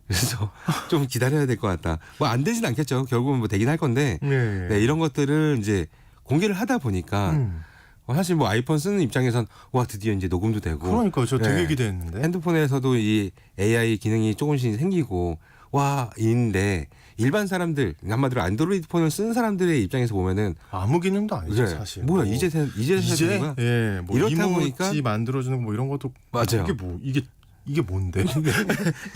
그래서 좀 기다려야 될 것 같다. 뭐 안 되진 않겠죠. 결국은 뭐 되긴 할 건데 네. 네, 이런 것들을 이제 공개를 하다 보니까 사실 뭐 아이폰 쓰는 입장에선 와 드디어 이제 녹음도 되고 그러니까 저 되게 네. 기대했는데. 핸드폰에서도 이 AI 기능이 조금씩 생기고 와 있는데 일반 사람들 그러니까 안드로이드 폰을 쓰는 사람들의 입장에서 보면은 아무 기능도 아니죠 그래, 사실. 뭐야 뭐, 이제 되는 거야? 예, 뭐 이렇다 이모지 보니까- 만들어주는 거 뭐 이런 것도 맞아요. 이게 뭐 이게 뭔데?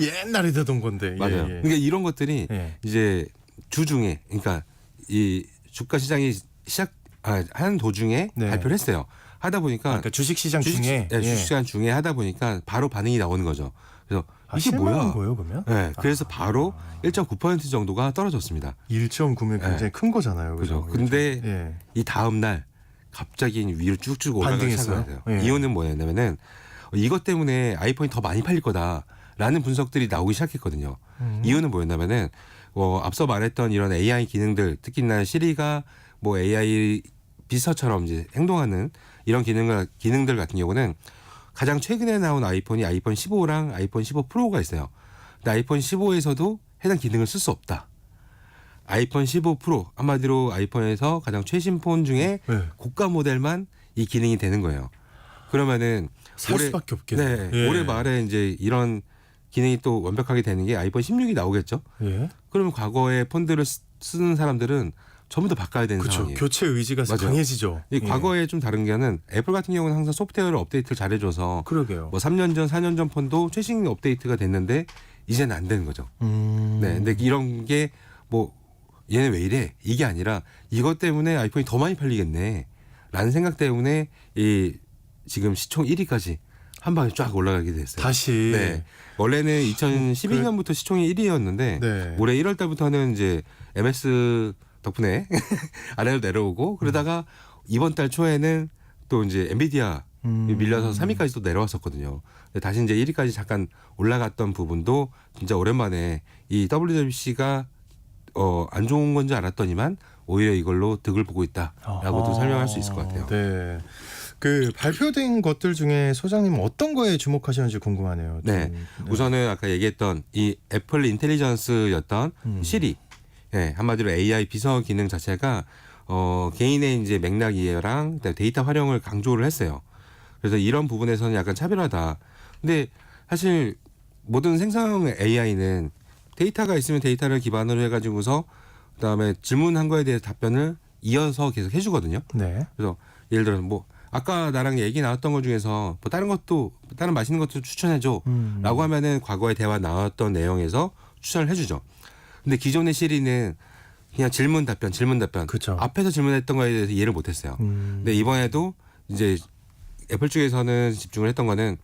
옛날에 되던 건데. 맞아요. 예, 예. 그러니까 이런 것들이 예. 이제 주중에 그러니까 이 주가 시장이 하는 도중에 네. 발표를 했어요. 하다 보니까 그러니까 주식시장 중에 주식시장 중에 하다 보니까 바로 반응이 나오는 거죠. 그래서 이게 뭐야? 거예요 그러면? 네, 그래서 바로 1.9% 정도가 떨어졌습니다. 1.9면 굉장히 큰 거잖아요. 그죠. 그죠? 근데 예. 이 다음 날 갑자기 위로 쭉쭉 올라가기 반등했어요? 시작해요. 예. 이유는 뭐냐면은 이것 때문에 아이폰이 더 많이 팔릴 거다라는 분석들이 나오기 시작했거든요. 이유는 뭐였냐면은 앞서 말했던 이런 AI 기능들, 특히나 시리가 뭐 AI 비서처럼 이제 행동하는 이런 기능들 같은 경우는 가장 최근에 나온 아이폰이 아이폰 15랑 아이폰 15 프로가 있어요. 근데 아이폰 15에서도 해당 기능을 쓸 수 없다. 아이폰 15 프로 한마디로 아이폰에서 가장 최신 폰 중에 네. 고가 모델만 이 기능이 되는 거예요. 그러면은 살 수밖에 없겠네. 네, 올해 말에 이제 이런 기능이 또 완벽하게 되는 게 아이폰 16이 나오겠죠. 예. 그러면 과거에 폰들을 쓰는 사람들은 전부 다 바꿔야 되는 그렇죠. 상황이에요. 교체 의지가 맞아요. 강해지죠. 이 과거에 좀 다른 게는 애플 같은 경우는 항상 소프트웨어를 업데이트를 잘해줘서 그러게요. 뭐 3년 전, 4년 전 폰도 최신 업데이트가 됐는데 이제는 안 되는 거죠. 네, 근데 이런 게 뭐 얘네 왜 이래? 이게 아니라 이것 때문에 아이폰이 더 많이 팔리겠네라는 생각 때문에 이 지금 시총 1위까지 한 방에 쫙 올라가게 됐어요. 다시. 네. 원래는 2012년부터 시총이 1위였는데 네. 올해 1월 달부터는 이제 MS 덕분에 아래로 내려오고 그러다가 이번 달 초에는 또 이제 엔비디아 밀려서 3위까지 또 내려왔었거든요. 근데 다시 이제 1위까지 잠깐 올라갔던 부분도 진짜 오랜만에 이 WWC가 안 좋은 건지 알았더니만 오히려 이걸로 득을 보고 있다라고도 설명할 수 있을 것 같아요. 네. 그 발표된 것들 중에 소장님은 어떤 거에 주목하셨는지 궁금하네요. 좀. 네. 우선은 아까 얘기했던 이 애플 인텔리전스였던 시리, 네, 한마디로 AI 비서 기능 자체가 개인의 이제 맥락 이해랑 데이터 활용을 강조를 했어요. 그래서 이런 부분에서는 약간 차별하다. 근데 사실 모든 생성 AI는 데이터가 있으면 데이터를 기반으로 해가지고서 그다음에 질문한 거에 대해서 답변을 이어서 계속 해주거든요. 네. 그래서 예를 들어서 뭐 아까 나랑 얘기 나왔던 것 중에서 뭐 다른 맛있는 것도 추천해줘라고 하면은 과거에 대화 나왔던 내용에서 추천을 해주죠. 근데 기존의 시리는 그냥 질문 답변 그쵸. 앞에서 질문했던 거에 대해서 이해를 못했어요. 근데 이번에도 이제 애플 쪽에서는 집중을 했던 거는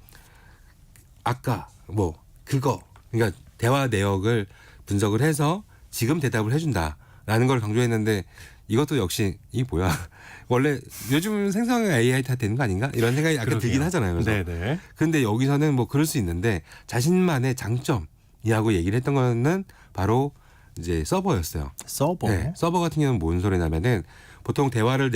아까 뭐 그거 그러니까 대화 내역을 분석을 해서 지금 대답을 해준다라는 걸 강조했는데 이것도 역시 이게 뭐야 원래 요즘 생성형 AI 다 되는 거 아닌가 이런 생각이 약간 들긴 하잖아요. 그래서 네네. 근데 여기서는 뭐 그럴 수 있는데 자신만의 장점이라고 얘기를 했던 거는 바로 이제 서버였어요. 서버. 네, 서버 같은 경우는 뭔 소리냐면은 보통 대화를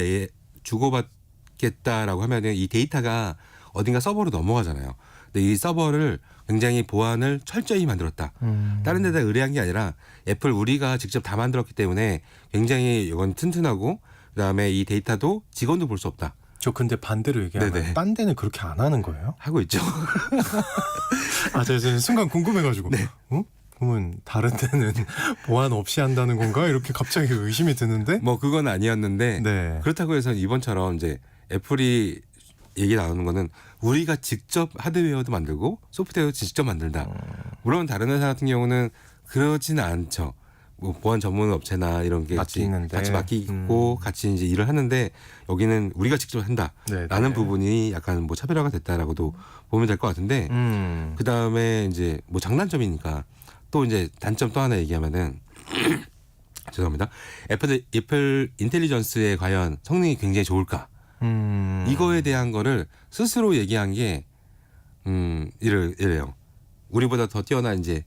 주고받겠다라고 하면은 이 데이터가 어딘가 서버로 넘어가잖아요. 근데 이 서버를 굉장히 보안을 철저히 만들었다. 다른 데다 의뢰한 게 아니라 애플 우리가 직접 다 만들었기 때문에 굉장히 이건 튼튼하고 그다음에 이 데이터도 직원도 볼 수 없다. 저 근데 반대로 얘기하면 네네. 딴 데는 그렇게 안 하는 거예요? 하고 있죠. 제가 순간 궁금해가지고. 그러면 다른 데는 보안 없이 한다는 건가? 이렇게 갑자기 의심이 드는데. 뭐 그건 아니었는데 네. 그렇다고 해서 이번처럼 이제 애플이 얘기 나오는 거는 우리가 직접 하드웨어도 만들고 소프트웨어도 직접 만들다. 물론 다른 회사 같은 경우는 그렇지는 않죠. 뭐 보안 전문 업체나 이런 게 맡기는데. 같이 맡기고 같이 이제 일을 하는데 여기는 우리가 직접 한다라는 네네. 부분이 약간 뭐 차별화가 됐다라고도 보면 될 것 같은데 그 다음에 이제 뭐 장단점이니까 또 이제 단점 또 하나 얘기하면은 죄송합니다. 애플 인텔리전스에 과연 성능이 굉장히 좋을까? 이거에 대한 거를 스스로 얘기한 게 이래요. 우리보다 더 뛰어난 이제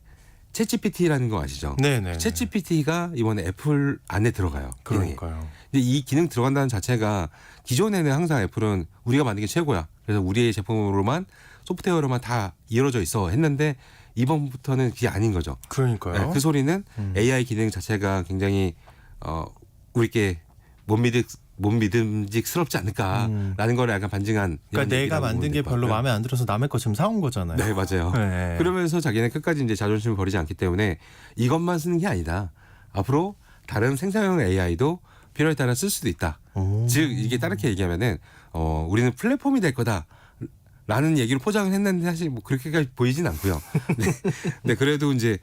챗GPT라는 거 아시죠? 네네. 챗GPT가 이번에 애플 안에 들어가요. 기능이. 그러니까요. 근데 이 기능 들어간다는 자체가 기존에는 항상 애플은 우리가 만든 게 최고야. 그래서 우리의 제품으로만 소프트웨어로만 다 이루어져 있어 했는데 이번부터는 그게 아닌 거죠. 그러니까요. 네, 그 소리는 AI 기능 자체가 굉장히 우리께 못 믿음직스럽지 않을까라는 거를 약간 반증한. 그러니까 내가 만든 게 별로 마음에 안 들어서 남의 거 지금 사온 거잖아요. 네, 맞아요. 네. 그러면서 자기는 끝까지 이제 자존심을 버리지 않기 때문에 이것만 쓰는 게 아니다. 앞으로 다른 생성형 AI도 필요에 따라 쓸 수도 있다. 즉 이게 다르게 얘기하면은 우리는 플랫폼이 될 거다. 라는 얘기를 포장을 했는데 사실 뭐 그렇게까지 보이진 않고요. 네, 그래도 이제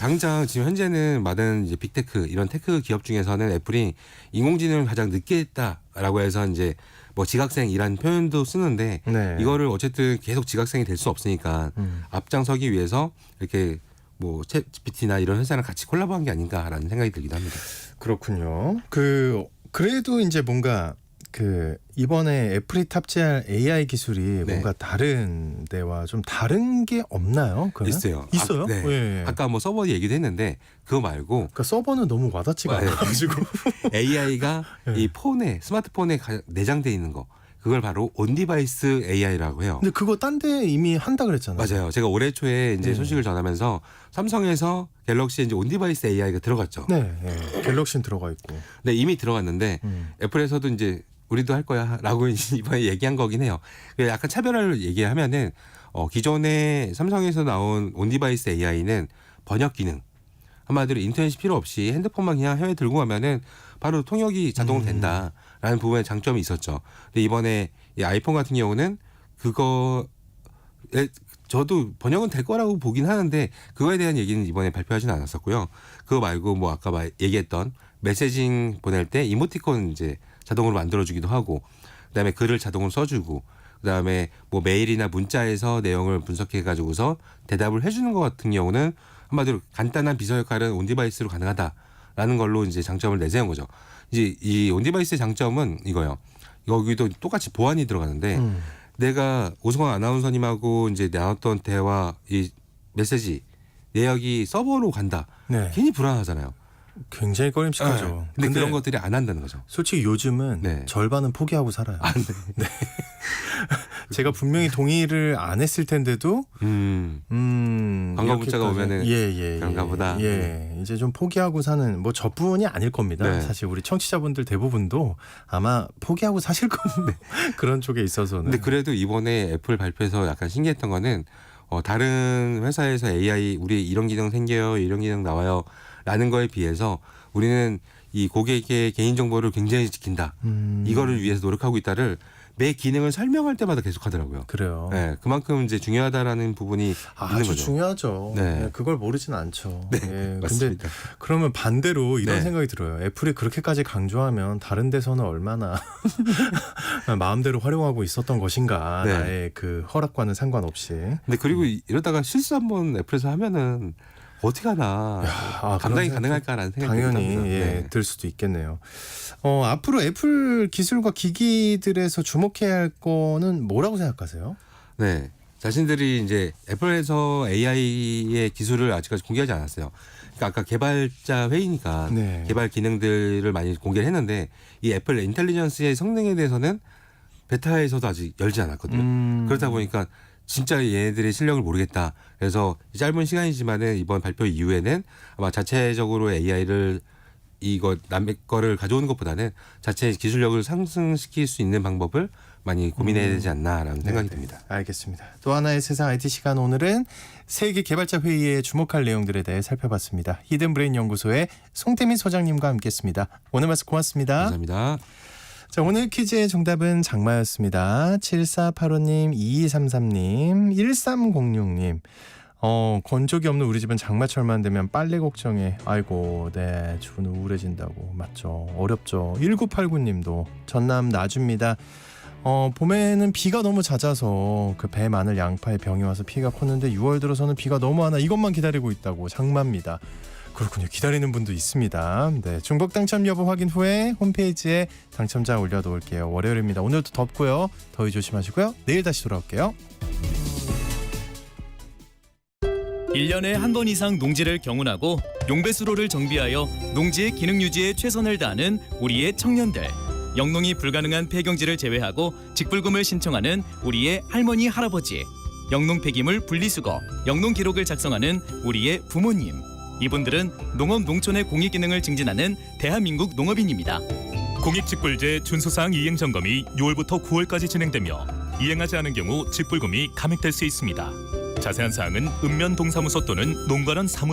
당장 지금 현재는 많은 이제 빅테크 이런 테크 기업 중에서는 애플이 인공지능을 가장 늦게 했다라고 해서 이제 뭐 지각생이란 표현도 쓰는데 네. 이거를 어쨌든 계속 지각생이 될 수 없으니까 앞장서기 위해서 이렇게 뭐 챗GPT나 이런 회사랑 같이 콜라보한 게 아닌가라는 생각이 들기도 합니다. 그렇군요. 그래도 이제 뭔가 이번에 애플이 탑재할 AI 기술이 네. 뭔가 다른 데와 좀 다른 게 없나요? 그러면? 있어요. 있어요? 네. 예. 아까 뭐 서버 얘기도 했는데 그거 말고 그러니까 서버는 너무 와닿지가 네. 않아가지고. AI가 네. 이 스마트폰에 내장돼 있는 거 그걸 바로 온디바이스 AI라고 해요. 근데 그거 딴 데 이미 한다 그랬잖아요. 맞아요. 제가 올해 초에 이제 네. 소식을 전하면서 삼성에서 갤럭시에 이제 온디바이스 AI가 들어갔죠. 네, 네. 갤럭시는 들어가 있고. 네, 이미 들어갔는데 애플에서도 이제 우리도 할 거야라고 이번에 얘기한 거긴 해요. 약간 차별화를 얘기하면은 기존에 삼성에서 나온 온디바이스 AI는 번역 기능 한마디로 인터넷이 필요 없이 핸드폰만 그냥 해외 들고 가면은 바로 통역이 자동으로 된다라는 부분에 장점이 있었죠. 근데 이번에 이 아이폰 같은 경우는 그거에 저도 번역은 될 거라고 보긴 하는데 그거에 대한 얘기는 이번에 발표하지는 않았었고요. 그거 말고 뭐 아까 얘기했던 메시징 보낼 때 이모티콘 이제 자동으로 만들어주기도 하고 그다음에 글을 자동으로 써주고 그다음에 뭐 메일이나 문자에서 내용을 분석해가지고서 대답을 해주는 것 같은 경우는 한마디로 간단한 비서 역할은 온디바이스로 가능하다라는 걸로 이제 장점을 내세운 거죠. 이제 이 온디바이스의 장점은 이거요. 여기도 똑같이 보안이 들어가는데 내가 오승환 아나운서님하고 이제 나눴던 대화 이 메시지 내역이 서버로 간다. 네. 괜히 불안하잖아요. 굉장히 꺼림칙하죠. 네. 근데 그런 것들이 안 한다는 거죠. 솔직히 요즘은 네. 절반은 포기하고 살아요. 아, 네. 네. 제가 분명히 동의를 안 했을 텐데도 광고 문자가 오면은 그런가 보다. 예, 이제 좀 포기하고 사는 뭐 저뿐이 아닐 겁니다. 네. 사실 우리 청취자분들 대부분도 아마 포기하고 사실 겁니다. 그런 쪽에 있어서는. 근데 그래도 이번에 애플 발표에서 약간 신기했던 거는 다른 회사에서 AI 우리 이런 기능 생겨요, 이런 기능 나와요. 라는 거에 비해서 우리는 이 고객의 개인정보를 굉장히 지킨다. 이거를 위해서 노력하고 있다를 매 기능을 설명할 때마다 계속 하더라고요. 그래요. 네, 그만큼 이제 중요하다라는 부분이 있는 아주 거죠. 중요하죠. 네. 네, 그걸 모르진 않죠. 네, 예, 맞습니다. 근데 그러면 반대로 이런 네. 생각이 들어요. 애플이 그렇게까지 강조하면 다른 데서는 얼마나 마음대로 활용하고 있었던 것인가. 네. 나의 그 허락과는 상관없이. 근데 그리고 이러다가 실수 한번 애플에서 하면은 어떻게 하나 감당이 그런 가능할까라는 생각이 당연히 듭니다. 예, 네. 들 수도 있겠네요. 앞으로 애플 기술과 기기들에서 주목해야 할 거는 뭐라고 생각하세요? 네. 자신들이 이제 애플에서 AI의 기술을 아직까지 공개하지 않았어요. 그러니까 아까 개발자 회의니까 네. 개발 기능들을 많이 공개를 했는데 이 애플 인텔리전스의 성능에 대해서는 베타에서도 아직 열지 않았거든요. 그렇다 보니까 진짜 얘네들의 실력을 모르겠다. 그래서 짧은 시간이지만은 이번 발표 이후에는 아마 자체적으로 AI를 이거 남의 거를 가져오는 것보다는 자체 기술력을 상승시킬 수 있는 방법을 많이 고민해야 되지 않나라는 생각이 듭니다. 알겠습니다. 또 하나의 세상 IT 시간 오늘은 세계 개발자 회의에 주목할 내용들에 대해 살펴봤습니다. 히든브레인 연구소의 송태민 소장님과 함께했습니다. 오늘 말씀 고맙습니다. 감사합니다. 자, 오늘 퀴즈의 정답은 장마였습니다. 7485님, 2233님, 1306님. 건조기 없는 우리 집은 장마철만 되면 빨래 걱정해. 아이고, 네, 주는 우울해진다고. 맞죠. 어렵죠. 1989님도 전남 나주입니다. 봄에는 비가 너무 잦아서 그 배 마늘 양파에 병이 와서 피해가 컸는데 6월 들어서는 비가 너무 안 와. 이것만 기다리고 있다고. 장마입니다. 그렇군요. 기다리는 분도 있습니다. 네, 중복 당첨 여부 확인 후에 홈페이지에 당첨자 올려놓을게요. 월요일입니다. 오늘도 덥고요. 더위 조심하시고요. 내일 다시 돌아올게요. 1년에 한 번 이상 농지를 경운하고 용배수로를 정비하여 농지의 기능 유지에 최선을 다하는 우리의 청년들. 영농이 불가능한 폐경지를 제외하고 직불금을 신청하는 우리의 할머니 할아버지. 영농 폐기물 분리수거, 영농 기록을 작성하는 우리의 부모님. 이분들은 농업 농촌의 공익 기능을 증진하는 대한민국 농업인입니다. 공익직불제 준수사항 이행 점검이 6월부터 9월까지 진행되며 이행하지 않은 경우 직불금이 감액될 수 있습니다. 자세한 사항은 읍면 동사무소 또는 농가련 사무소